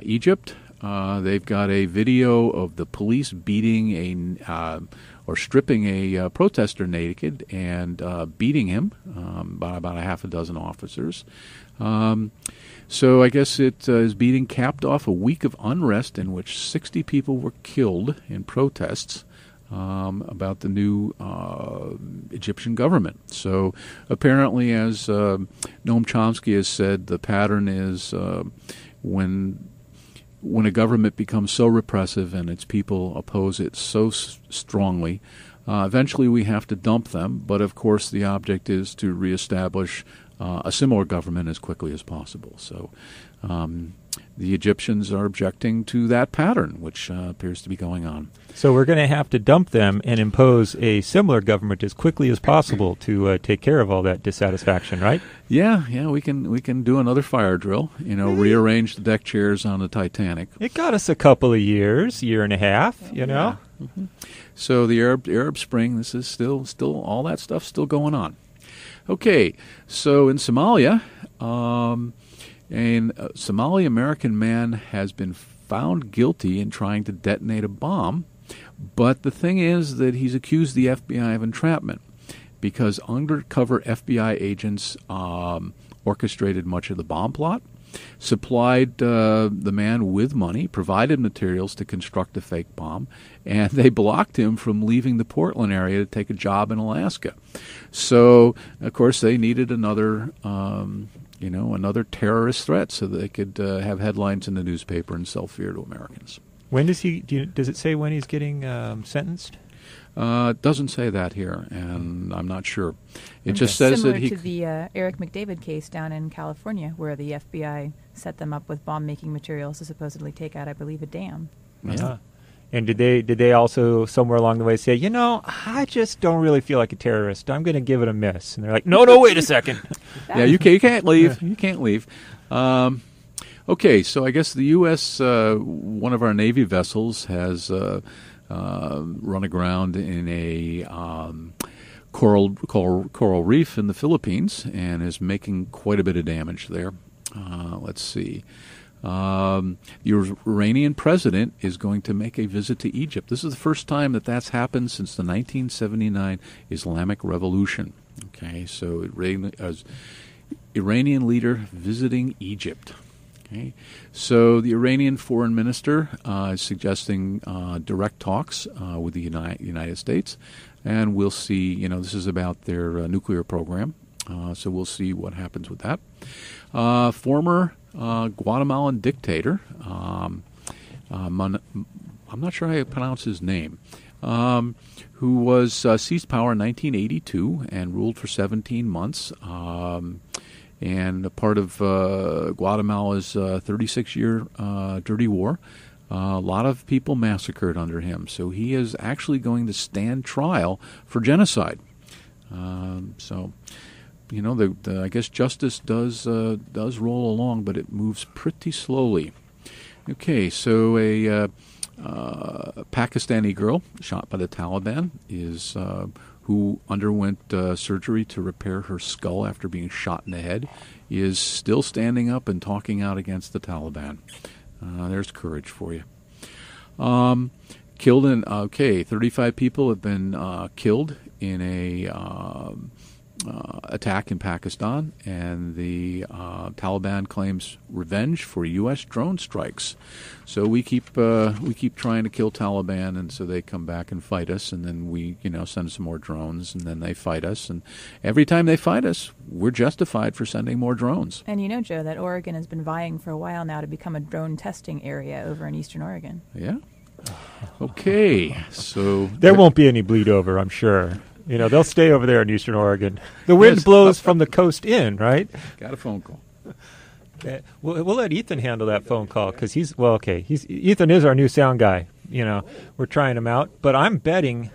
Egypt. They've got a video of the police beating or stripping a protester naked and beating him by about a half a dozen officers. So I guess it is being capped off a week of unrest in which 60 people were killed in protests about the new Egyptian government. So apparently, as Noam Chomsky has said, the pattern is when a government becomes so repressive and its people oppose it so strongly, eventually we have to dump them. But of course, the object is to reestablish a similar government as quickly as possible. So the Egyptians are objecting to that pattern, which appears to be going on. So we're going to have to dump them and impose a similar government as quickly as possible to take care of all that dissatisfaction, right? Yeah, we can do another fire drill. Rearrange the deck chairs on the Titanic. It got us a couple of years, year and a half, you know. Mm-hmm. So the Arab Spring, this is still all that stuff's still going on. Okay, so in Somalia, a Somali-American man has been found guilty in trying to detonate a bomb, but the thing is that he's accused the FBI of entrapment because undercover FBI agents orchestrated much of the bomb plot, supplied the man with money, provided materials to construct a fake bomb, and they blocked him from leaving the Portland area to take a job in Alaska. So, of course, they needed another terrorist threat so that they could have headlines in the newspaper and sell fear to Americans. When does does it say when he's getting sentenced? It doesn't say that here, and I'm not sure. It just says that similar to the Eric McDavid case down in California, where the FBI set them up with bomb-making materials to supposedly take out, I believe, a dam. Yeah. And did they also somewhere along the way say, I just don't really feel like a terrorist. I'm going to give it a miss. And they're like, no, wait a second. Yeah, you can't leave. You can't leave. Okay, so I guess the U.S., one of our Navy vessels has run aground in a coral reef in the Philippines and is making quite a bit of damage there. Let's see. The Iranian president is going to make a visit to Egypt. This is the first time that's happened since the 1979 Islamic Revolution. Okay, so Iranian leader visiting Egypt. Okay, so the Iranian foreign minister is suggesting direct talks with the United States, and we'll see. This is about their nuclear program, so we'll see what happens with that. Former Guatemalan dictator, I'm not sure how you pronounce his name, who was seized power in 1982 and ruled for 17 months. And a part of Guatemala's 36-year dirty war. A lot of people massacred under him. So he is actually going to stand trial for genocide. I guess justice does roll along, but it moves pretty slowly. Okay, so a Pakistani girl shot by the Taliban who underwent surgery to repair her skull after being shot in the head, is still standing up and talking out against the Taliban. There's courage for you. 35 people have been killed in a attack in Pakistan, and the Taliban claims revenge for U.S. drone strikes. So we keep trying to kill Taliban, and so they come back and fight us, and then we send some more drones, and then they fight us, and every time they fight us, we're justified for sending more drones. And Joe, that Oregon has been vying for a while now to become a drone testing area over in eastern Oregon. Yeah. Okay. So there won't be any bleed over, I'm sure. They'll stay over there in eastern Oregon. The wind blows from the coast in, right? Got a phone call. We'll let Ethan handle that phone call because Ethan is our new sound guy. We're trying him out. But I am betting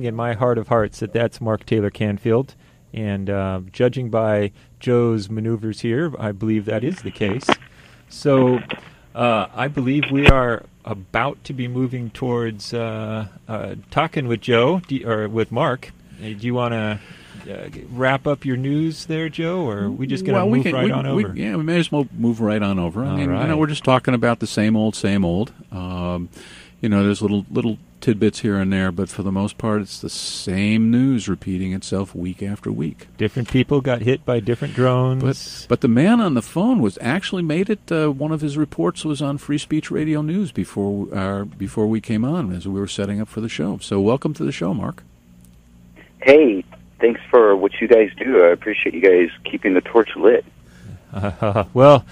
in my heart of hearts that that's Mark Taylor-Canfield. And judging by Joe's maneuvers here, I believe that is the case. So I believe we are about to be moving towards talking with Joe or with Mark. Do you want to wrap up your news there, Joe, or are we just going to move right on over? We may as well move right on over. I mean, right. we're just talking about the same old, same old. There's little tidbits here and there, but for the most part, it's the same news repeating itself week after week. Different people got hit by different drones. But the man on the phone was actually made it. One of his reports was on Free Speech Radio News before we came on as we were setting up for the show. So welcome to the show, Mark. Hey, thanks for what you guys do. I appreciate you guys keeping the torch lit. Well,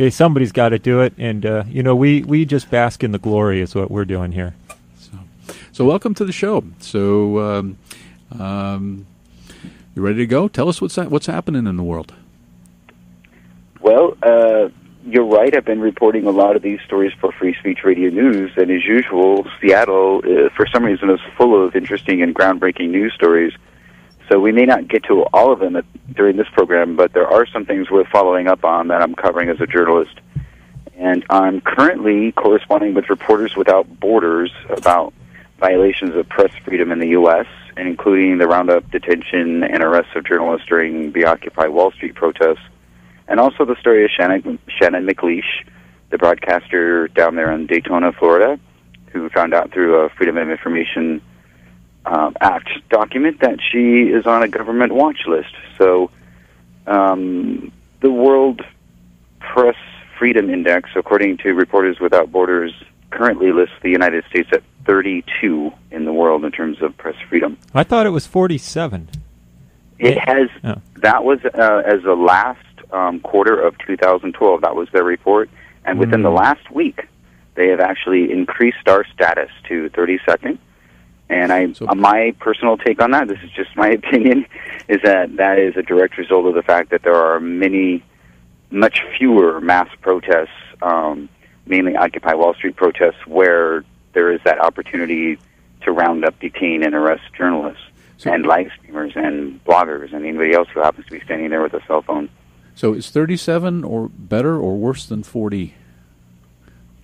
somebody's got to do it, and we just bask in the glory is what we're doing here. So welcome to the show. So you ready to go? Tell us what's happening in the world. Well, you're right. I've been reporting a lot of these stories for Free Speech Radio News, and as usual, Seattle, for some reason, is full of interesting and groundbreaking news stories. So we may not get to all of them during this program, but there are some things worth following up on that I'm covering as a journalist. And I'm currently corresponding with Reporters Without Borders about violations of press freedom in the U.S., and including the roundup, detention, and arrests of journalists during the Occupy Wall Street protests, and also the story of Shannon McLeish, the broadcaster down there in Daytona, Florida, who found out through a Freedom of Information Act document that she is on a government watch list. So the World Press Freedom Index, according to Reporters Without Borders, currently lists the United States at 32 in the world in terms of press freedom. I thought it was 47. It has. Oh. That was as the last quarter of 2012. That was their report. And within the last week, they have actually increased our status to 32nd. And my personal take on that, this is just my opinion, is that is a direct result of the fact that there are much fewer mass protests, mainly Occupy Wall Street protests, where there is that opportunity to round up, detain, and arrest journalists and live streamers and bloggers and anybody else who happens to be standing there with a cell phone. So is 37 or better or worse than 40?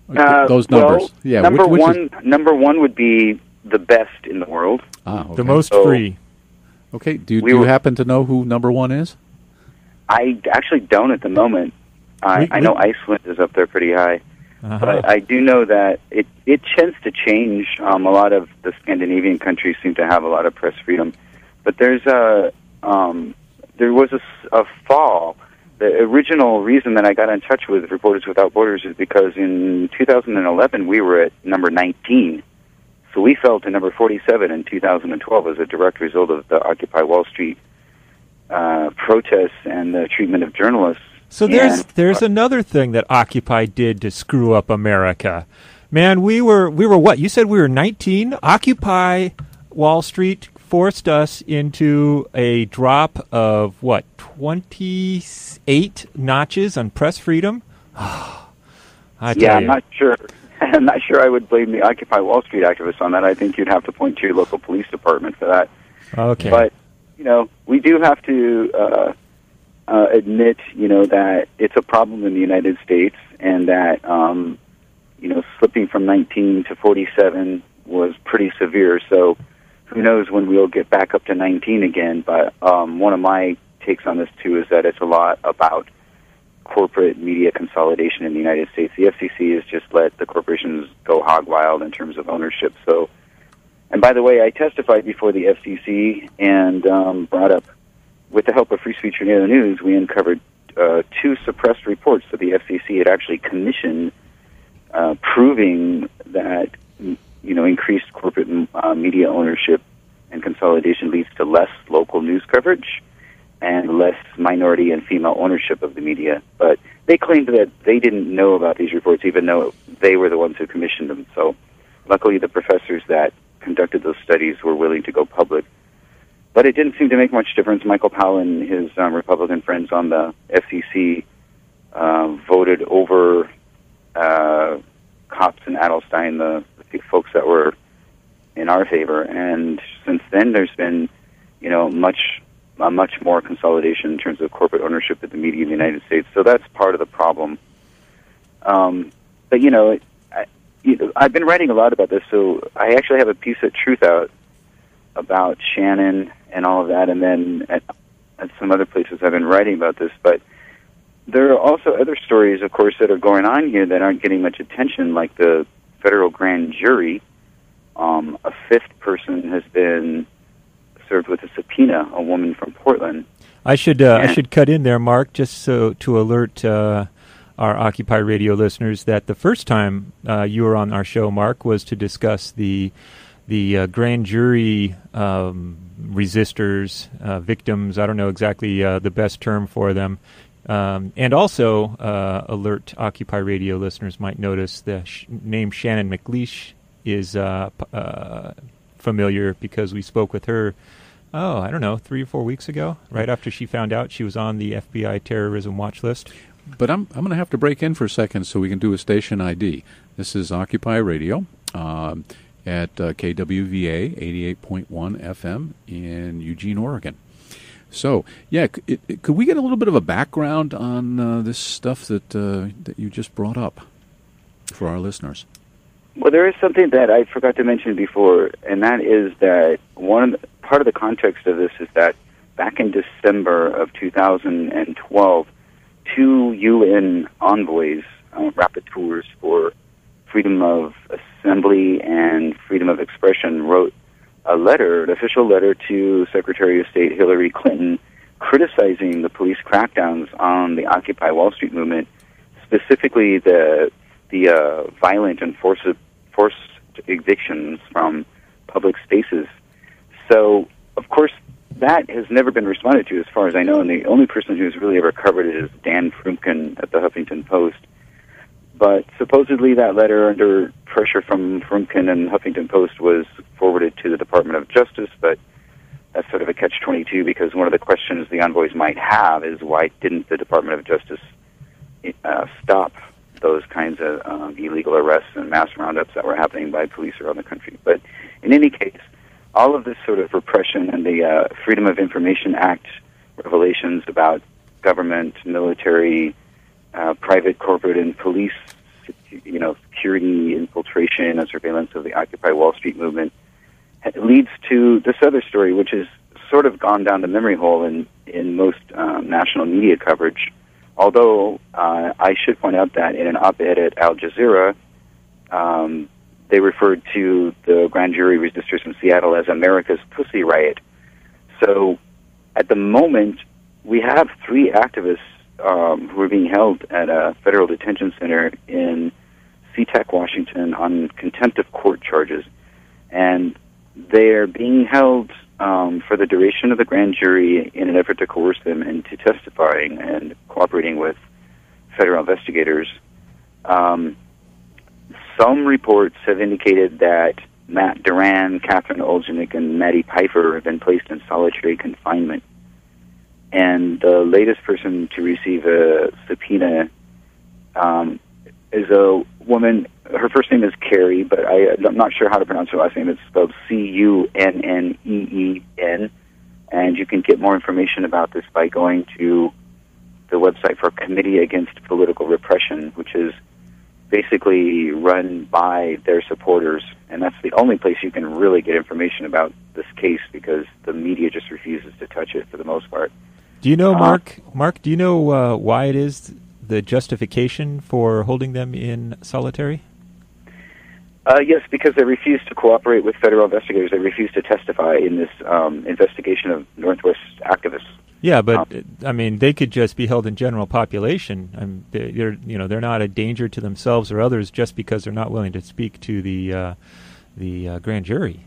Those numbers. Well, yeah. Number one would be the best in the world. Okay. The most free. Okay. Do you happen to know who number one is? I actually don't at the moment. I know Iceland is up there pretty high. But I do know that it tends to change. A lot of the Scandinavian countries seem to have a lot of press freedom. But there was a fall. The original reason that I got in touch with Reporters Without Borders is because in 2011 we were at number 19. So we fell to number 47 in 2012 as a direct result of the Occupy Wall Street protests and the treatment of journalists. So there's another thing that Occupy did to screw up America. Man, we were what? You said we were 19? Occupy Wall Street forced us into a drop of, 28 notches on press freedom? I'm not sure. I'm not sure I would blame the Occupy Wall Street activists on that. I think you'd have to point to your local police department for that. Okay. But, we do have to admit, that it's a problem in the United States, and that, slipping from 19 to 47 was pretty severe. So who knows when we'll get back up to 19 again. But one of my takes on this, too, is that it's a lot about corporate media consolidation in the United States. The FCC has just let the corporations go hog wild in terms of ownership. So, and by the way, I testified before the FCC and brought up, with the help of Free Speech Radio News, we uncovered 2 suppressed reports that the FCC had actually commissioned, proving that increased corporate media ownership and consolidation leads to less local news coverage and less minority and female ownership of the media. But they claimed that they didn't know about these reports, even though they were the ones who commissioned them. So luckily the professors that conducted those studies were willing to go public. But it didn't seem to make much difference. Michael Powell and his Republican friends on the FCC voted over Copps and Adelstein, the folks that were in our favor. And since then, there's been, much more consolidation in terms of corporate ownership of the media in the United States. So that's part of the problem. But I've been writing a lot about this. So I actually have a piece of truth out about Shannon and all of that, and then at some other places I've been writing about this, but there are also other stories, of course, that are going on here that aren't getting much attention, like the federal grand jury. A fifth person has been served with a subpoena, a woman from Portland. I should cut in there, Mark, just so to alert our Occupy Radio listeners that the first time you were on our show, Mark, was to discuss the grand jury resistors, victims. I don't know exactly the best term for them. And also, alert Occupy Radio listeners might notice the name Shannon McLeish is familiar because we spoke with her, I don't know, 3 or 4 weeks ago, right after she found out she was on the FBI terrorism watch list. But I'm going to have to break in for a second so we can do a station ID. This is Occupy Radio at KWVA 88.1 FM in Eugene, Oregon. So, yeah, could we get a little bit of a background on this stuff that you just brought up for our listeners? Well, there is something that I forgot to mention before, and that is that part of the context of this is that back in December of 2012, 2 UN envoys, rapporteurs for freedom of assembly and freedom of expression, wrote an official letter to Secretary of State Hillary Clinton criticizing the police crackdowns on the Occupy Wall Street movement, specifically the violent and forced evictions from public spaces. So, of course, that has never been responded to as far as I know, and the only person who's really ever covered it is Dan Frumkin at the Huffington Post. But supposedly that letter, under pressure from Frumkin and Huffington Post, was forwarded to the Department of Justice, but that's sort of a catch-22 because one of the questions the envoys might have is why didn't the Department of Justice stop those kinds of illegal arrests and mass roundups that were happening by police around the country. But in any case, all of this sort of repression and the Freedom of Information Act revelations about government, military, private, corporate, and police, security, infiltration, and surveillance of the Occupy Wall Street movement leads to this other story, which has sort of gone down the memory hole in most national media coverage. Although I should point out that in an op-ed at Al Jazeera, they referred to the grand jury resistors in Seattle as America's Pussy Riot. So at the moment, we have 3 activists who are being held at a federal detention center in SeaTac, Washington, on contempt of court charges. And they're being held for the duration of the grand jury in an effort to coerce them into testifying and cooperating with federal investigators. Some reports have indicated that Matt Duran, Catherine Oljanik, and Maddie Pfeiffer have been placed in solitary confinement. And the latest person to receive a subpoena is a woman. Her first name is Carrie, but I'm not sure how to pronounce her last name. It's spelled Cunneen, and you can get more information about this by going to the website for Committee Against Political Repression, which is basically run by their supporters, and that's the only place you can really get information about this case because the media just refuses to touch it for the most part. Do you know, Mark? Mark, do you know why it is the justification for holding them in solitary? Yes, because they refuse to cooperate with federal investigators. They refuse to testify in this investigation of Northwest activists. Yeah, but I mean, they could just be held in general population. They're not a danger to themselves or others just because they're not willing to speak to the grand jury.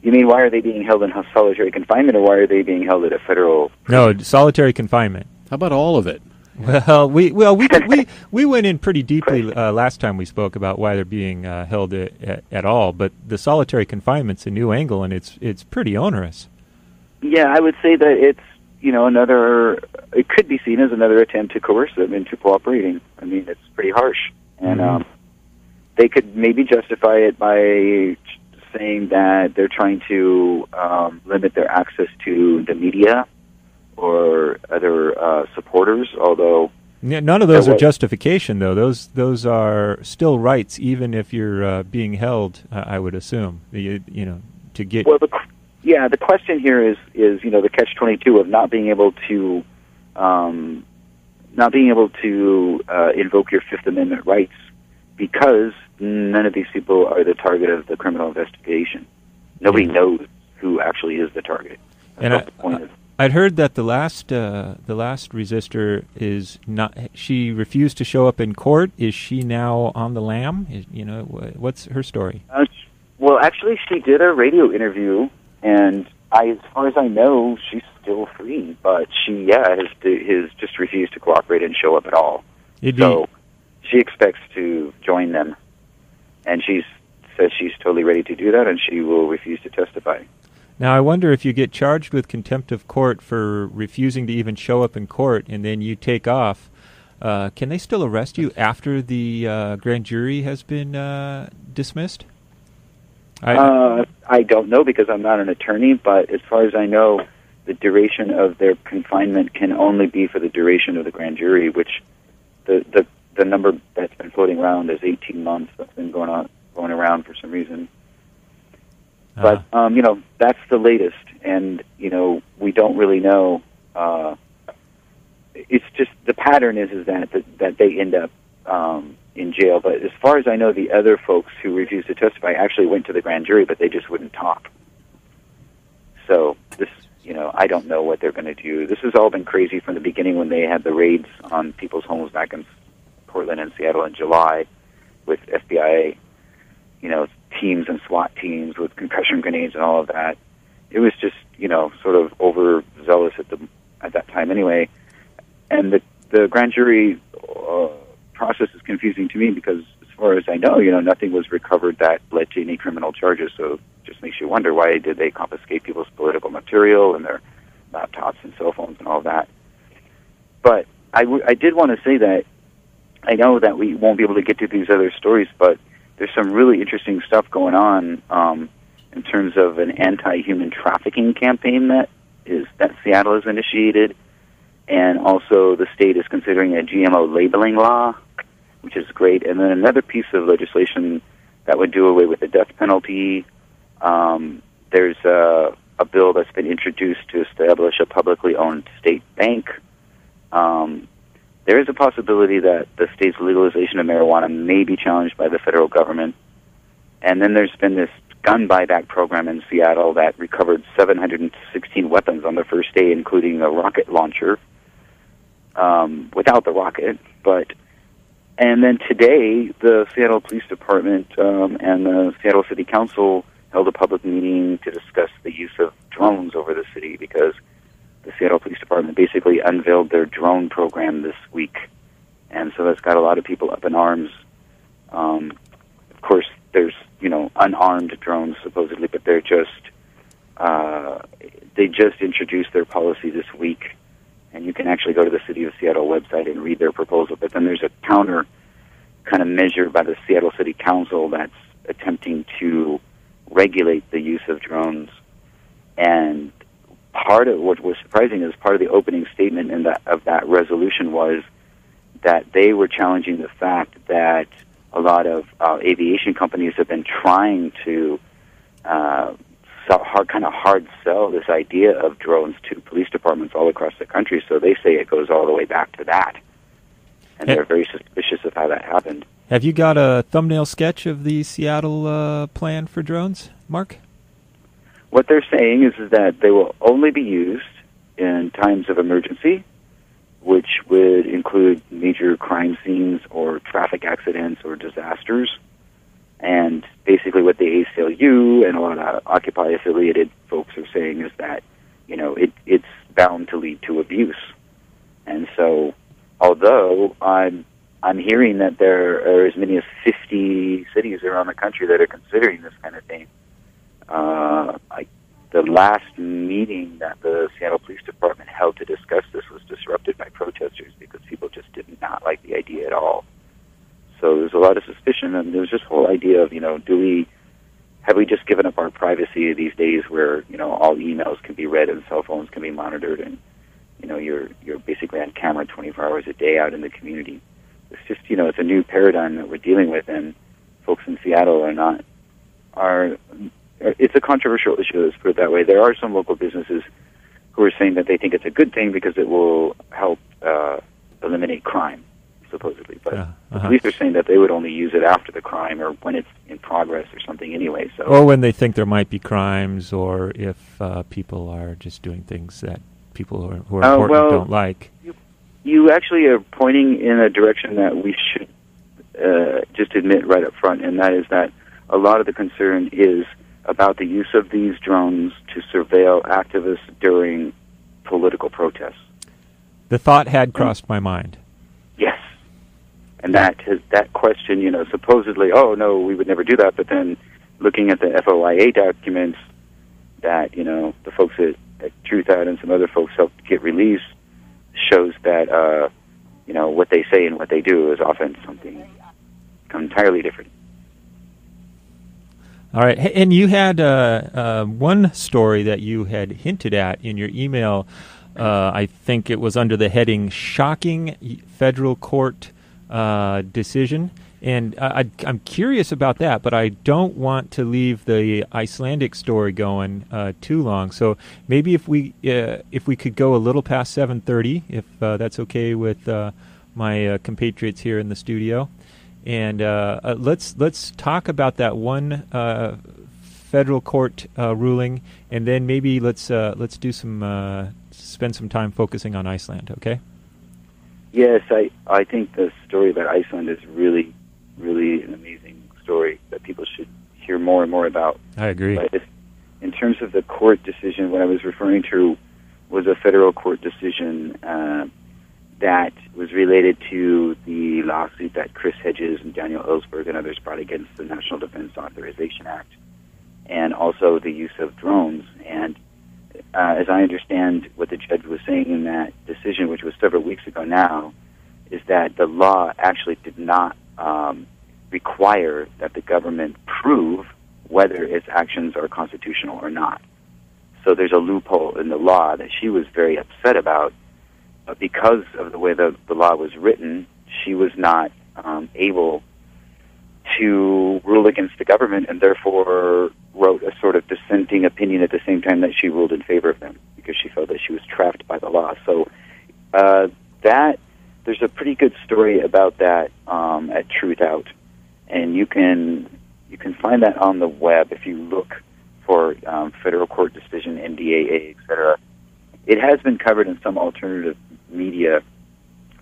You mean why are they being held in solitary confinement, or why are they being held at a federal? No, solitary confinement. How about all of it? Well, we went in pretty deeply last time we spoke about why they're being held at all. But the solitary confinement's a new angle, and it's pretty onerous. Yeah, I would say that it's it could be seen as another attempt to coerce them into cooperating. I mean, it's pretty harsh, and they could maybe justify it by saying that they're trying to limit their access to the media or other supporters, although none of those are justification, though. Those are still rights, even if you're being held. I would assume to get. Well, Yeah, the question here is the catch-22 of not being able to invoke your Fifth Amendment rights because none of these people are the target of the criminal investigation. Nobody knows who actually is the target. That's the point. I'd heard that the last resistor is not. She refused to show up in court. Is she now on the lam? What's her story? Well, actually, she did a radio interview, and as far as I know, she's still free. But she, has just refused to cooperate and show up at all. So she expects to join them, and she says she's totally ready to do that, and she will refuse to testify. Now, I wonder if you get charged with contempt of court for refusing to even show up in court, and then you take off, can they still arrest you after the grand jury has been dismissed? I don't know because I'm not an attorney, but as far as I know, the duration of their confinement can only be for the duration of the grand jury, which the number that's been floating around is 18 months. That's been going around for some reason. But, that's the latest, and, we don't really know. It's just the pattern is that they end up in jail. But as far as I know, the other folks who refused to testify actually went to the grand jury, but they just wouldn't talk. So this, I don't know what they're going to do. This has all been crazy from the beginning when they had the raids on people's homes back in Portland and Seattle in July with FBI, teams and SWAT teams with concussion grenades and all of that. It was just, sort of overzealous at that time anyway. And the grand jury process is confusing to me because, as far as I know, nothing was recovered that led to any criminal charges. So it just makes you wonder, why did they confiscate people's political material and their laptops and cell phones and all that? But I did want to say that I know that we won't be able to get to these other stories, but there's some really interesting stuff going on in terms of an anti-human trafficking campaign that Seattle has initiated, and also the state is considering a GMO labeling law, which is great. And then another piece of legislation that would do away with the death penalty. There's a bill that's been introduced to establish a publicly owned state bank. There is a possibility that the state's legalization of marijuana may be challenged by the federal government. And then there's been this gun buyback program in Seattle that recovered 716 weapons on the first day, including a rocket launcher, without the rocket. And then today, the Seattle Police Department and the Seattle City Council held a public meeting to discuss the use of drones over the city, because the Seattle Police Department basically unveiled their drone program this week. And so that's got a lot of people up in arms. Of course, there's, unarmed drones supposedly, but they just introduced their policy this week. And you can actually go to the City of Seattle website and read their proposal. But then there's a counter kind of measure by the Seattle City Council that's attempting to regulate the use of drones. And part of what was surprising is part of the opening statement of that resolution was that they were challenging the fact that a lot of aviation companies have been trying to hard sell this idea of drones to police departments all across the country. So they say it goes all the way back to that. And they're very suspicious of how that happened. Have you got a thumbnail sketch of the Seattle plan for drones, Mark? What they're saying is that they will only be used in times of emergency, which would include major crime scenes or traffic accidents or disasters. And basically what the ACLU and a lot of Occupy-affiliated folks are saying is that, it's bound to lead to abuse. And so, although I'm hearing that there are as many as 50 cities around the country that are considering this kind of thing, the last meeting that the Seattle Police Department held to discuss this was disrupted by protesters because people just did not like the idea at all. So there's a lot of suspicion, and there's this whole idea of, have we just given up our privacy these days where, all emails can be read and cell phones can be monitored, and, you're basically on camera 24 hours a day out in the community. It's just, it's a new paradigm that we're dealing with, and folks in Seattle are it's a controversial issue, let's put it that way. There are some local businesses who are saying that they think it's a good thing because it will help eliminate crime, supposedly. But the police are saying that they would only use it after the crime or when it's in progress or something anyway. So, or when they think there might be crimes, or if people are just doing things that people who are important don't like. You actually are pointing in a direction that we should just admit right up front, and that is that a lot of the concern is about the use of these drones to surveil activists during political protests. The thought had crossed my mind. Yes. And that question, supposedly, oh, no, we would never do that, but then looking at the FOIA documents that, the folks at Truth Out and some other folks helped get released shows that, what they say and what they do is often something entirely different. All right. And you had one story that you had hinted at in your email. I think it was under the heading Shocking Federal Court Decision. And I'm curious about that, but I don't want to leave the Icelandic story going too long. So maybe if we could go a little past 7:30, if that's okay with my compatriots here in the studio, and let's talk about that one federal court ruling, and then maybe let's do some spend some time focusing on Iceland. Okay? Yes, I think the story about Iceland is really an amazing story that people should hear more and more about. I agree. But in terms of the court decision, what I was referring to was a federal court decision that was related to the lawsuit that Chris Hedges and Daniel Ellsberg and others brought against the National Defense Authorization Act, and also the use of drones. And as I understand what the judge was saying in that decision, which was several weeks ago now, is that the law actually did not require that the government prove whether its actions are constitutional or not. So there's a loophole in the law that she was very upset about. But because of the way the law was written, she was not able to rule against the government, and therefore wrote a sort of dissenting opinion at the same time that she ruled in favor of them, because she felt that she was trapped by the law. So there's a pretty good story about that at Truth Out, and you can find that on the web if you look for federal court decision, NDAA, etc. It has been covered in some alternative media,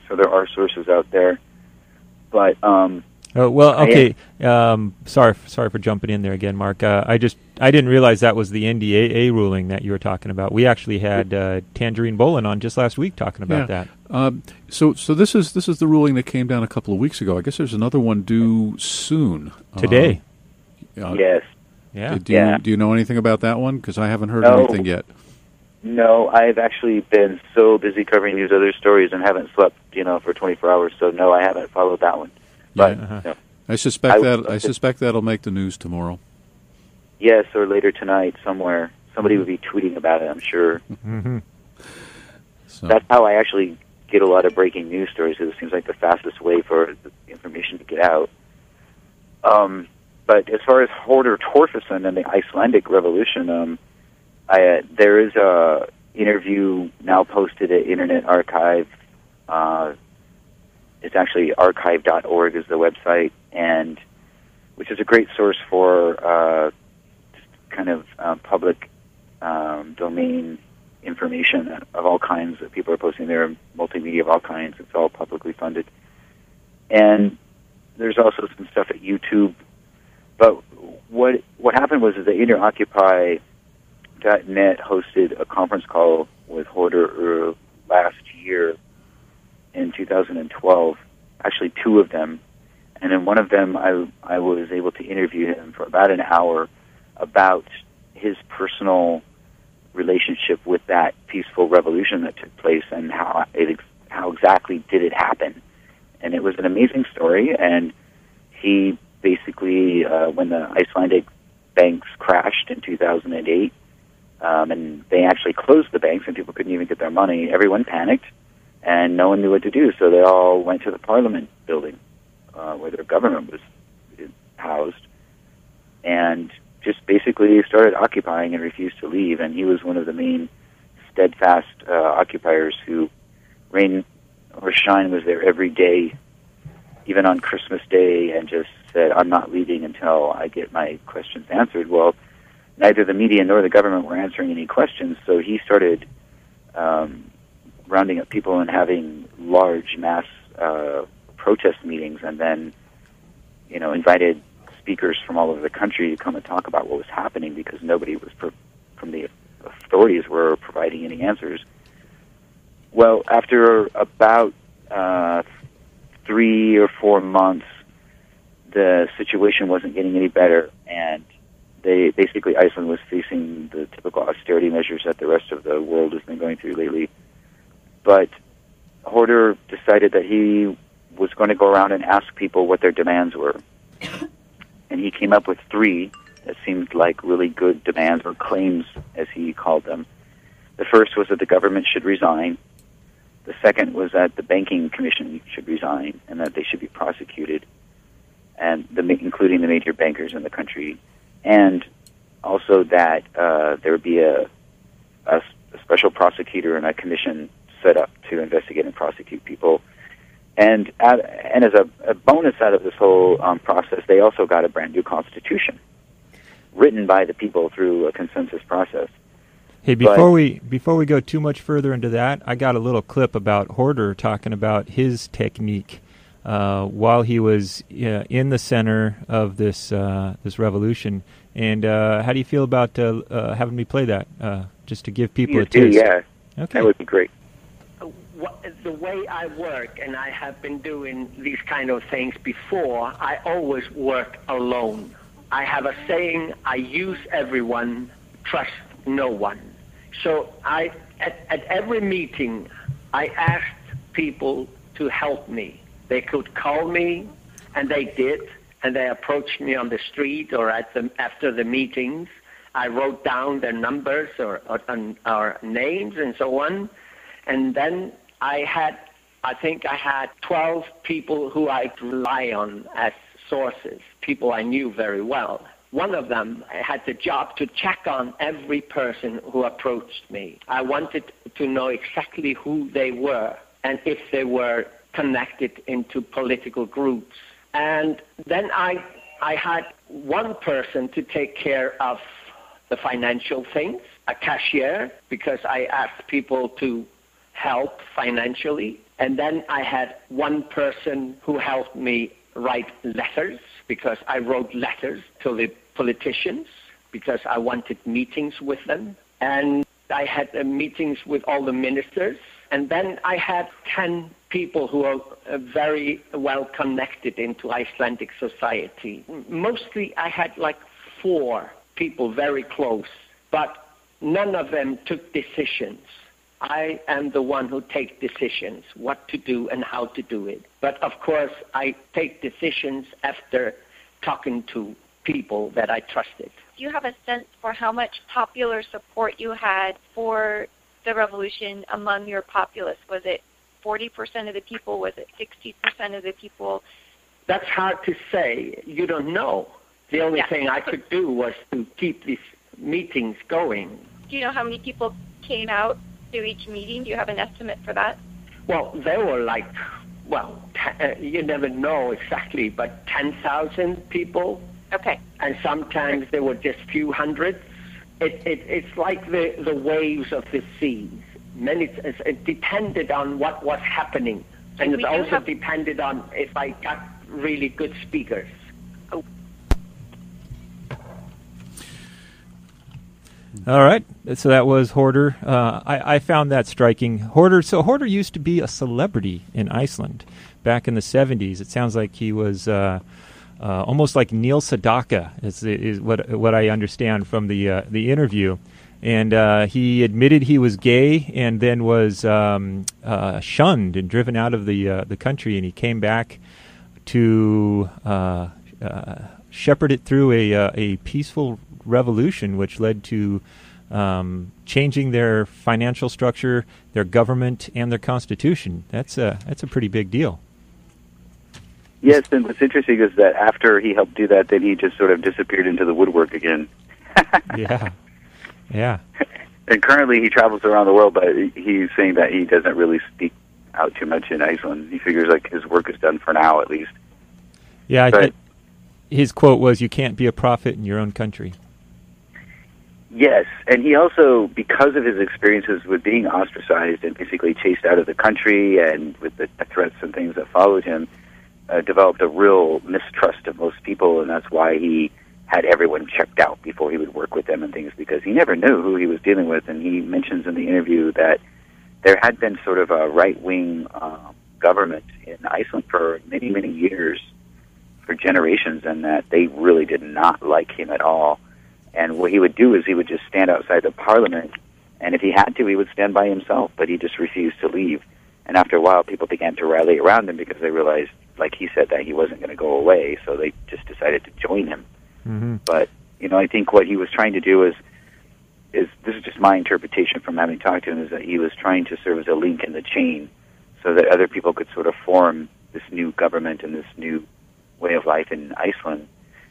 so there are sources out there. But okay. Sorry for jumping in there again, Mark. I didn't realize that was the NDAA ruling that you were talking about. We actually had Tangerine Bolin on just last week talking about that. So this is the ruling that came down a couple of weeks ago. I guess there's another one due soon. Today. Yes. Yeah. Do you know anything about that one? Because I haven't heard anything yet. No, I've actually been so busy covering these other stories and haven't slept, for 24 hours. So no, I haven't followed that one. But no. I suspect that'll make the news tomorrow. Yes, or later tonight somewhere. Somebody would be tweeting about it, I'm sure. Mm-hmm. So. That's how I actually get a lot of breaking news stories, because it seems like the fastest way for the information to get out. But as far as Hoarder Torfason and the Icelandic Revolution, there is a interview now posted at Internet Archive. It's actually archive.org is the website, and which is a great source for public domain information of all kinds that people are posting there, multimedia of all kinds. It's all publicly funded. And there's also some stuff at YouTube. But what happened was that InterOccupy.net hosted a conference call with Hoarder last year in 2012, actually two of them. And in one of them, I was able to interview him for about an hour about his personal relationship with that peaceful revolution that took place and how exactly did it happen. And it was an amazing story, and he basically, when the Icelandic banks crashed in 2008, and they actually closed the banks and people couldn't even get their money, everyone panicked, and no one knew what to do, so they all went to the Parliament building, where their government was housed, and just basically started occupying and refused to leave. And he was one of the main steadfast occupiers who, rain or shine, was there every day, even on Christmas Day, and just said, I'm not leaving until I get my questions answered. Well, neither the media nor the government were answering any questions, so he started rounding up people and having large mass protest meetings, and then, invited speakers from all over the country to come and talk about what was happening, because nobody was from the authorities were providing any answers. Well, after about 3 or 4 months, the situation wasn't getting any better, and Iceland was facing the typical austerity measures that the rest of the world has been going through lately. But Hoarder decided that he was going to go around and ask people what their demands were. And he came up with 3 that seemed like really good demands, or claims, as he called them. The first was that the government should resign. The second was that the banking commission should resign and that they should be prosecuted, and including the major bankers in the country. And also that there would be a special prosecutor and a commission set up to investigate and prosecute people. And as a bonus out of this whole process, they also got a brand new constitution written by the people through a consensus process. Hey, before we go too much further into that, I got a little clip about Hoarder talking about his technique while he was in the center of this revolution. And how do you feel about having me play that, just to give people a taste? Yeah, okay. That would be great. The way I work, and I have been doing these kind of things before, I always work alone. I have a saying, I use everyone, trust no one. So at every meeting, I asked people to help me. They could call me, and they did, and they approached me on the street or after the meetings. I wrote down their numbers or names and so on, and then I think I had 12 people who I rely on as sources, people I knew very well. One of them had the job to check on every person who approached me. I wanted to know exactly who they were and if they were connected into political groups. And then I had one person to take care of the financial things, a cashier, because I asked people to help financially. And then I had one person who helped me write letters, because I wrote letters to the politicians, because I wanted meetings with them. And I had meetings with all the ministers. And then I had 10 people who are very well connected into Icelandic society. Mostly I had like 4 people very close, but none of them took decisions. I am the one who takes decisions, what to do and how to do it. But of course, I take decisions after talking to people that I trusted. Do you have a sense for how much popular support you had for the revolution among your populace? Was it 40% of the people? Was it 60% of the people? That's hard to say. You don't know. The only thing I could do was to keep these meetings going. Do you know how many people came out to each meeting? Do you have an estimate for that? Well, there were you never know exactly, but 10,000 people. Okay. And sometimes there were just few hundreds. It's like the waves of the seas. It depended on what was happening. And it also depended on if I got really good speakers. All right, so that was Hoarder. I found that striking. Hoarder used to be a celebrity in Iceland back in the 70s. It sounds like he was almost like Neil Sedaka, is what I understand from the interview. And he admitted he was gay, and then was shunned and driven out of the country. And he came back to shepherd it through a peaceful revolution, which led to changing their financial structure, their government, and their constitution. That's a pretty big deal. Yes, and what's interesting is that after he helped do that, then he just sort of disappeared into the woodwork again. Yeah. And currently he travels around the world, but he's saying that he doesn't really speak out too much in Iceland. He figures like his work is done for now, at least. Yeah, his quote was, "You can't be a prophet in your own country." Yes, and he also, because of his experiences with being ostracized and basically chased out of the country and with the death threats and things that followed him, developed a real mistrust of most people, and that's why he had everyone checked out before he would work with them and things, because he never knew who he was dealing with. And he mentions in the interview that there had been sort of a right-wing government in Iceland for many, many years, for generations, and that they really did not like him at all. And what he would do is he would just stand outside the parliament, and if he had to, he would stand by himself, but he just refused to leave. And after a while, people began to rally around him because they realized, like he said, that he wasn't going to go away, so they just decided to join him. Mm-hmm. But, I think what he was trying to do is this is just my interpretation from having talked to him, is that he was trying to serve as a link in the chain so that other people could sort of form this new government and this new way of life in Iceland.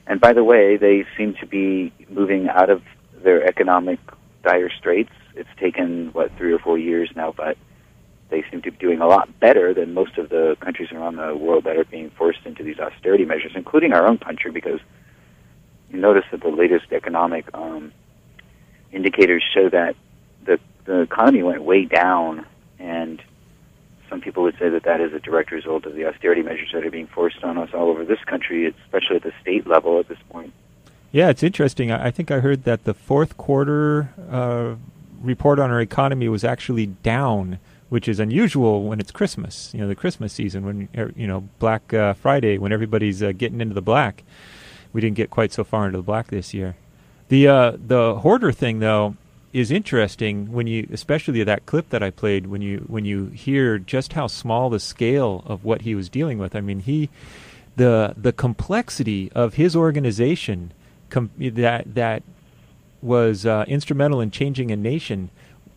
And by the way, they seem to be moving out of their economic dire straits. It's taken, 3 or 4 years now, but they seem to be doing a lot better than most of the countries around the world that are being forced into these austerity measures, including our own country, because you notice that the latest economic indicators show that the economy went way down, and some people would say that that is a direct result of the austerity measures that are being forced on us all over this country, especially at the state level at this point. Yeah, it's interesting. I think I heard that the fourth quarter report on our economy was actually down, which is unusual when it's Christmas, the Christmas season, when, Black Friday, when everybody's getting into the black. We didn't get quite so far into the black this year. The hoarder thing, though, is interesting when you, especially that clip that I played, when you hear just how small the scale of what he was dealing with. I mean, the complexity of his organization that was instrumental in changing a nation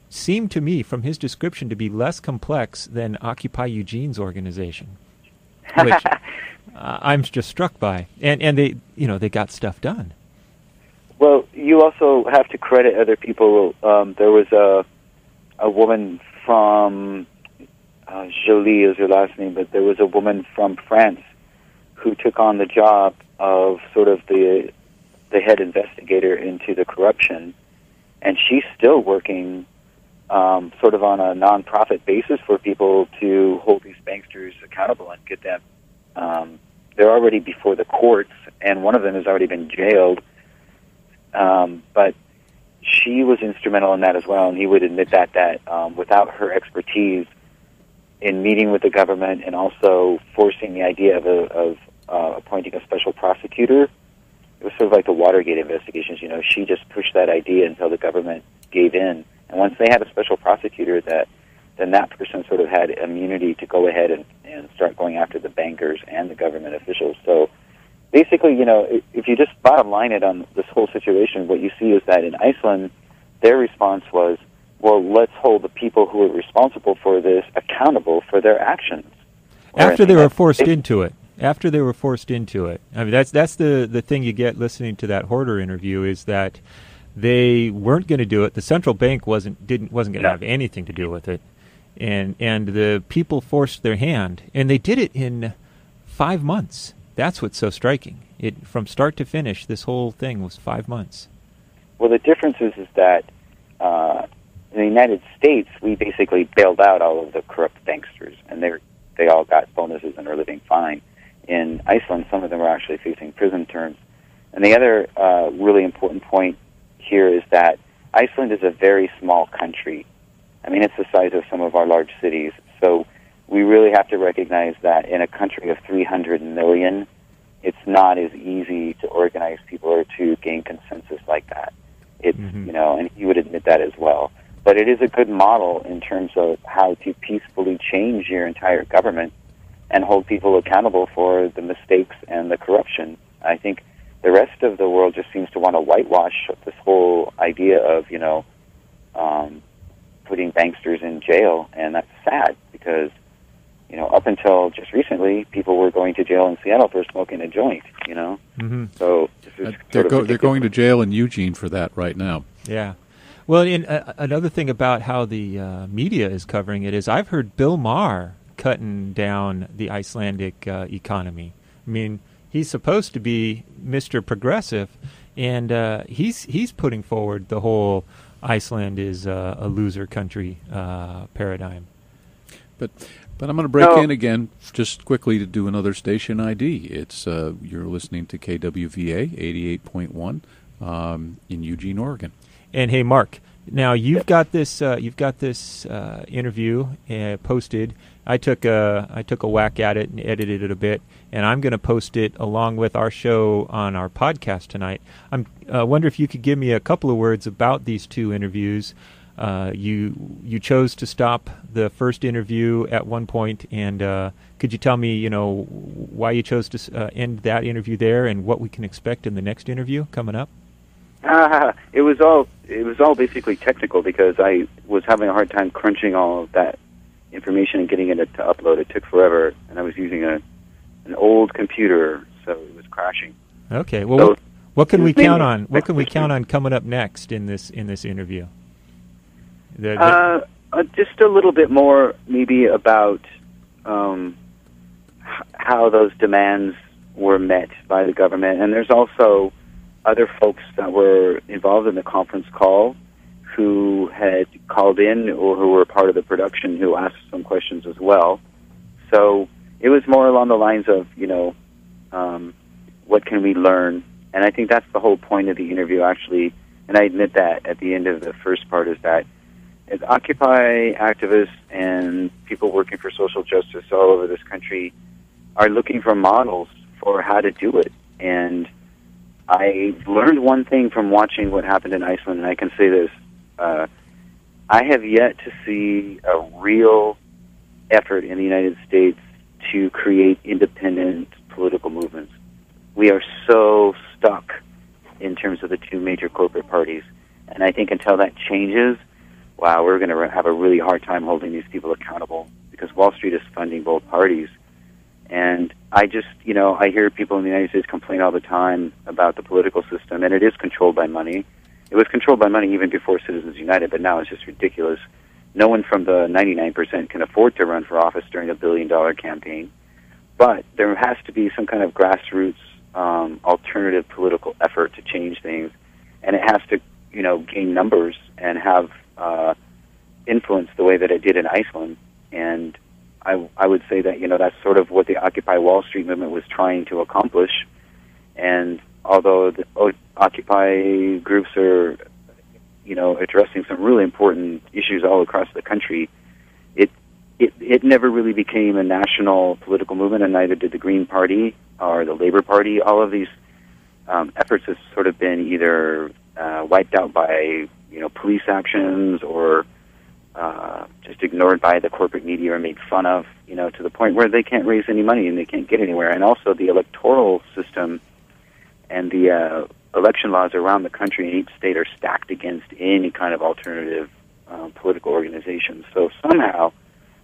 seemed to me, from his description, to be less complex than Occupy Eugene's organization, which I'm just struck by. And they got stuff done. Well, you also have to credit other people. There was a woman from Jolie is her last name, but there was a woman from France who took on the job of sort of the head investigator into the corruption, and she's still working sort of on a non-profit basis for people to hold these banksters accountable and get them. They're already before the courts, and one of them has already been jailed. But she was instrumental in that as well, and he would admit that without her expertise in meeting with the government and also forcing the idea of appointing a special prosecutor, it was sort of like the Watergate investigations. She just pushed that idea until the government gave in. And once they had a special prosecutor, then that person sort of had immunity to go ahead and start going after the bankers and the government officials. So basically, if you just bottom line it on this whole situation, what you see is that in Iceland, their response was, well, let's hold the people who are responsible for this accountable for their actions. After they were forced into it. I mean, that's the thing you get listening to that Hoarder interview, is that they weren't going to do it. The central bank wasn't going to have anything to do with it, and the people forced their hand, and they did it in 5 months. That's what's so striking. It, from start to finish, this whole thing was 5 months. Well, the difference is that in the United States, we basically bailed out all of the corrupt banksters, and they all got bonuses and are living fine. In Iceland, some of them are actually facing prison terms. And the other really important point here is that Iceland is a very small country. I mean, it's the size of some of our large cities. So we really have to recognize that in a country of 300 million, it's not as easy to organize people or to gain consensus like that. It's, and he would admit that as well. But it is a good model in terms of how to peacefully change your entire government and hold people accountable for the mistakes and the corruption. I think the rest of the world just seems to want to whitewash this whole idea of, putting banksters in jail, and that's sad because up until just recently, people were going to jail in Seattle for smoking a joint, Mm-hmm. So this is they're going to jail in Eugene for that right now. Yeah. Well, another thing about how the media is covering it is I've heard Bill Maher cutting down the Icelandic economy. I mean, he's supposed to be Mr. Progressive, and he's putting forward the whole Iceland is a loser country paradigm. But I'm going to break in again just quickly to do another station ID. It's you're listening to KWVA 88.1 in Eugene, Oregon. And hey, Mark, now you've got this interview posted. I took a whack at it and edited it a bit, and I'm going to post it along with our show on our podcast tonight. I wonder if you could give me a couple of words about these two interviews. You chose to stop the first interview at one point, and could you tell me, why you chose to end that interview there, and what we can expect in the next interview coming up? It was all basically technical because I was having a hard time crunching all of that information and getting it to upload. It took forever, and I was using an old computer, so it was crashing. Okay. Well, what can we count on? What can we count on coming up next in this interview? Just a little bit more, maybe about how those demands were met by the government, and there's also other folks that were involved in the conference call who had called in or who were part of the production who asked some questions as well. So it was more along the lines of, what can we learn? And I think that's the whole point of the interview, actually. And I admit that at the end of the first part is that as Occupy activists and people working for social justice all over this country are looking for models for how to do it. And I learned one thing from watching what happened in Iceland, and I can say this. I have yet to see a real effort in the United States to create independent political movements. We are so stuck in terms of the two major corporate parties. And I think until that changes, we're going to have a really hard time holding these people accountable because Wall Street is funding both parties. And I just, I hear people in the United States complain all the time about the political system, and it is controlled by money. It was controlled by money even before Citizens United, but now it's just ridiculous. No one from the 99% can afford to run for office during a billion-dollar campaign. But there has to be some kind of grassroots alternative political effort to change things, and it has to, gain numbers and have influence the way that it did in Iceland. And I would say that, that's sort of what the Occupy Wall Street movement was trying to accomplish. And although the Occupy groups are, addressing some really important issues all across the country, it never really became a national political movement, and neither did the Green Party or the Labor Party. All of these efforts have sort of been either wiped out by, police actions or just ignored by the corporate media or made fun of, to the point where they can't raise any money and they can't get anywhere. And also the electoral system and the election laws around the country in each state are stacked against any kind of alternative political organization. So somehow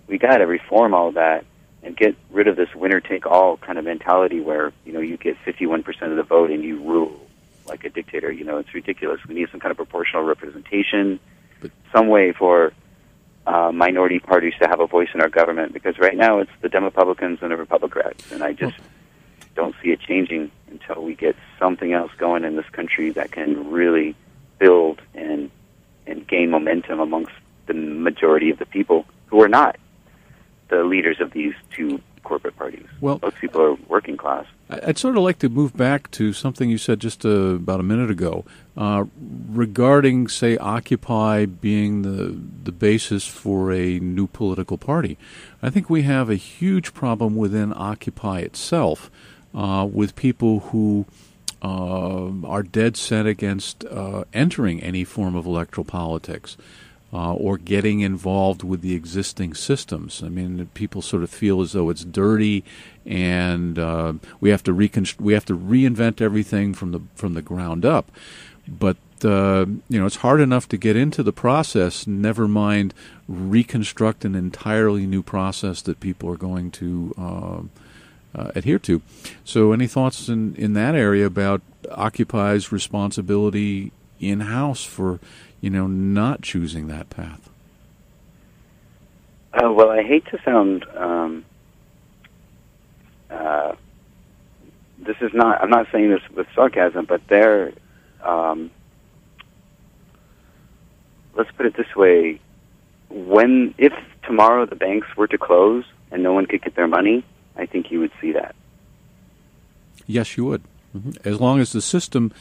we got to reform all of that and get rid of this winner-take-all kind of mentality where, you get 51% of the vote and you rule like a dictator. It's ridiculous. We need some kind of proportional representation, some way for minority parties to have a voice in our government, because right now it's the Republicans and the Republicans, and I just don't see it changing until we get something else going in this country that can really build and gain momentum amongst the majority of the people who are not the leaders of these two corporate parties. Well, most people are working class. I'd sort of like to move back to something you said just about a minute ago regarding, say, Occupy being the basis for a new political party. I think we have a huge problem within Occupy itself with people who are dead set against entering any form of electoral politics. Or getting involved with the existing systems. I mean, people sort of feel as though it's dirty, and we have to reinvent everything from the ground up. But it's hard enough to get into the process, never mind reconstruct an entirely new process that people are going to adhere to. So any thoughts in that area about Occupy's responsibility in-house for, not choosing that path? Well, I hate to sound... I'm not saying this with sarcasm, but let's put it this way. If tomorrow the banks were to close and no one could get their money, I think you would see that. Yes, you would. Mm-hmm. As long as the system,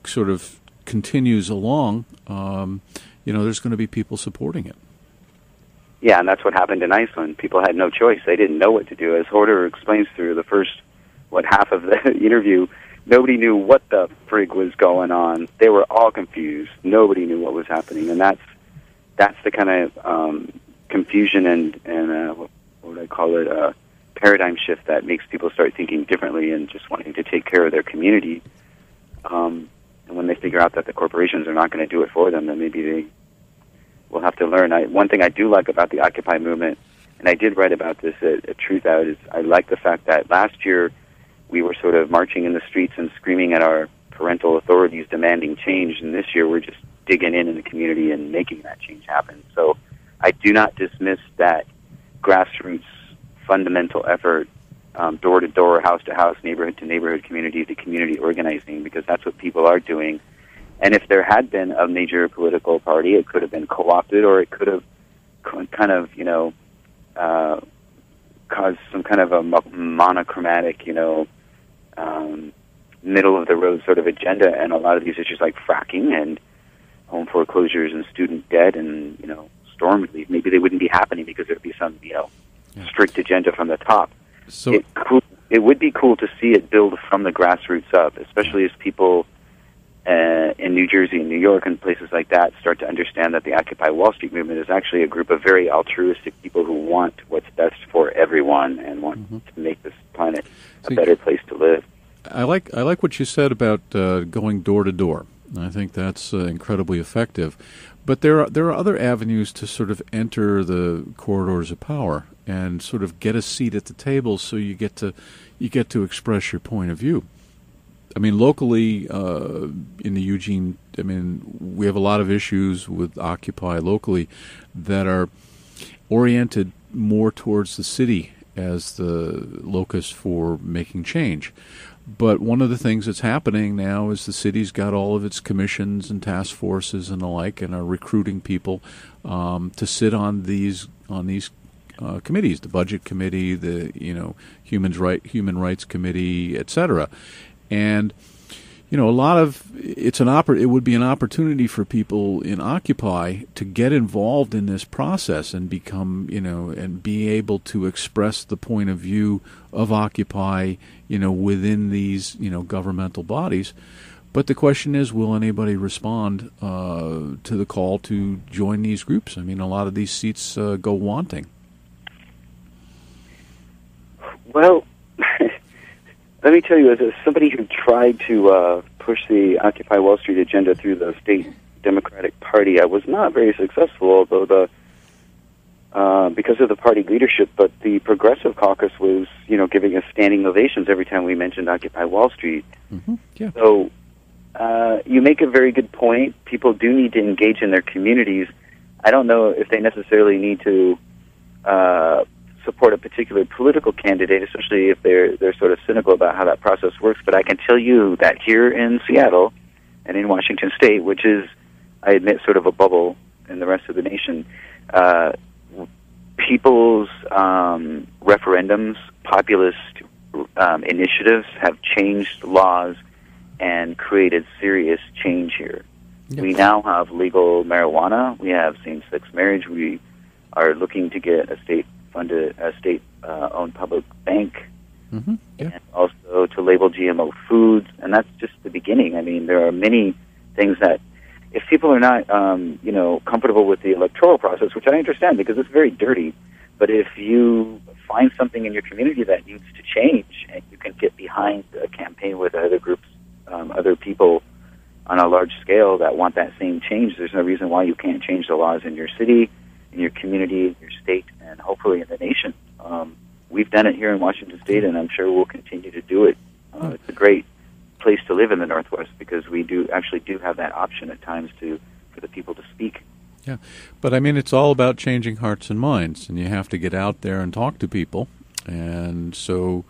sort of continues along, there's going to be people supporting it. Yeah, and that's what happened in Iceland. People had no choice. They didn't know what to do. As Hoarder explains through the first, half of the interview, nobody knew what the frig was going on. They were all confused. Nobody knew what was happening, and that's the kind of confusion and what would I call it, paradigm shift that makes people start thinking differently and just wanting to take care of their community. And when they figure out that the corporations are not going to do it for them, then maybe they will have to learn. One thing I do like about the Occupy movement, and I did write about this at Truth Out, is I like the fact that last year we were sort of marching in the streets and screaming at our parental authorities demanding change, and this year we're just digging in the community and making that change happen. So I do not dismiss that grassroots fundamental effort, door-to-door, house-to-house, neighborhood-to-neighborhood, community-to-community organizing, because that's what people are doing. And if there had been a major political party, it could have been co-opted, or it could have kind of, caused some kind of a monochromatic, middle-of-the-road sort of agenda, and a lot of these issues like fracking and home foreclosures and student debt and, storm relief, maybe they wouldn't be happening because there would be some, strict agenda from the top. So it would be cool to see it build from the grassroots up, especially as people in New Jersey and New York and places like that start to understand that the Occupy Wall Street movement is actually a group of very altruistic people who want what's best for everyone and want to make this planet a better place to live. I like what you said about going door to door. I think that's incredibly effective. But there are other avenues to sort of enter the corridors of power and sort of get a seat at the table, so you get to express your point of view. I mean, locally in the Eugene, we have a lot of issues with Occupy locally that are oriented more towards the city as the locus for making change. But one of the things that's happening now is the city's got all of its commissions and task forces and the like, and are recruiting people to sit on these committees, the budget committee, the human rights committee, etc. And a lot of it would be an opportunity for people in Occupy to get involved in this process and become, and be able to express the point of view of Occupy, within these, governmental bodies. But the question is, will anybody respond to the call to join these groups? A lot of these seats go wanting. Well, let me tell you, as somebody who tried to push the Occupy Wall Street agenda through the state Democratic Party, I was not very successful, although because of the party leadership, but the Progressive Caucus was, giving us standing ovations every time we mentioned Occupy Wall Street. Mm-hmm. Yeah. So you make a very good point. People do need to engage in their communities. I don't know if they necessarily need to support a particular political candidate, especially if they're sort of cynical about how that process works. But I can tell you that here in Seattle and in Washington State, which is, I admit, sort of a bubble in the rest of the nation, people's referendums, populist initiatives have changed laws and created serious change here. Yep. We now have legal marijuana. We have same-sex marriage. We are looking to get a state-owned public bank, and also to label GMO foods. And that's just the beginning. There are many things that, if people are not, comfortable with the electoral process, which I understand because it's very dirty, but if you find something in your community that needs to change and you can get behind a campaign with other groups, other people on a large scale that want that same change. There's no reason why you can't change the laws in your city, in your community, your state, and hopefully in the nation. We've done it here in Washington State, and I'm sure we'll continue to do it. It's a great place to live in the Northwest because we do have that option at times for the people to speak. Yeah, but I mean, it's all about changing hearts and minds, and you have to get out there and talk to people. And so,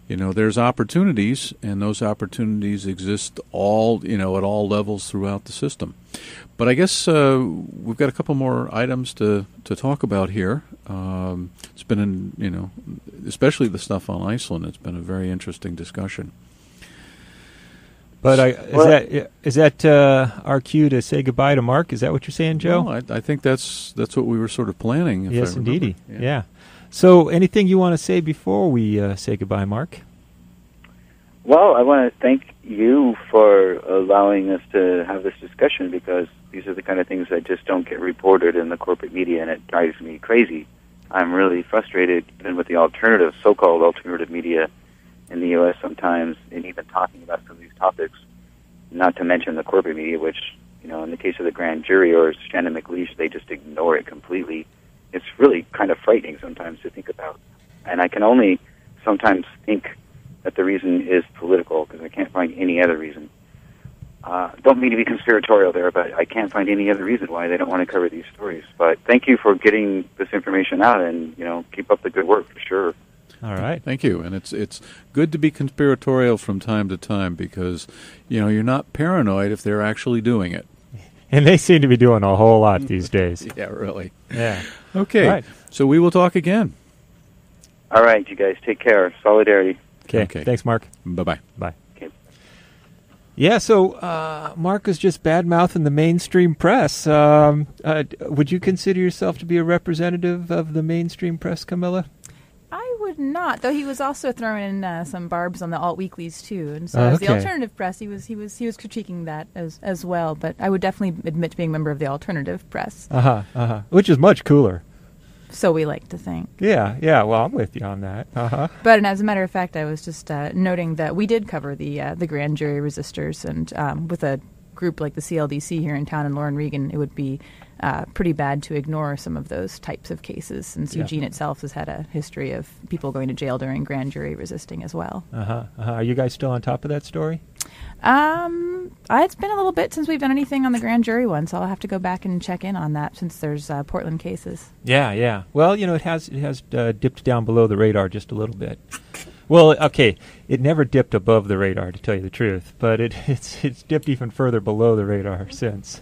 there's opportunities, and those opportunities exist all, at all levels throughout the system. But I guess we've got a couple more items to talk about here. It's been, especially the stuff on Iceland, it's been a very interesting discussion. But is that our cue to say goodbye to Mark? Is that what you're saying, Joe? Well, I think that's what we were sort of planning. Yes, indeedy. Yeah. So anything you want to say before we say goodbye, Mark? Well, I want to thank you for allowing us to have this discussion because these are the kind of things that just don't get reported in the corporate media, and it drives me crazy. I'm really frustrated even with the so-called alternative media in the U.S. sometimes, and even talking about some of these topics, not to mention the corporate media, which, in the case of the grand jury or Shannon McLeish, they just ignore it completely. It's really kind of frightening sometimes to think about. And I can only sometimes think that the reason is political because I can't find any other reason. Don't mean to be conspiratorial there, but I can't find any other reason why they don't want to cover these stories. But thank you for getting this information out, and, keep up the good work for sure. All right. Thank you. And it's good to be conspiratorial from time to time because, you're not paranoid if they're actually doing it. And they seem to be doing a whole lot these days. Yeah, really. Yeah. Okay. Right. So we will talk again. All right, you guys. Take care. Solidarity. Okay. Thanks, Mark. Bye-bye. Bye. Okay. Yeah, so Mark is just bad-mouthing the mainstream press. Would you consider yourself to be a representative of the mainstream press, Camilla? I would not, though he was also throwing in some barbs on the alt weeklies too, and so as the alternative press, he was critiquing that as well. But I would definitely admit to being a member of the alternative press. Which is much cooler. So we like to think. Yeah. Well, I'm with you on that. But as a matter of fact, I was just noting that we did cover the grand jury resistors, and with a group like the CLDC here in town and Lauren Regan, it would be pretty bad to ignore some of those types of cases, since Eugene itself has had a history of people going to jail during grand jury resisting as well. Are you guys still on top of that story? It's been a little bit since we've done anything on the grand jury one, so I'll have to go back and check in on that since there's Portland cases. Yeah. Well, it has dipped down below the radar just a little bit. Well, okay, it never dipped above the radar, to tell you the truth, but it's dipped even further below the radar since.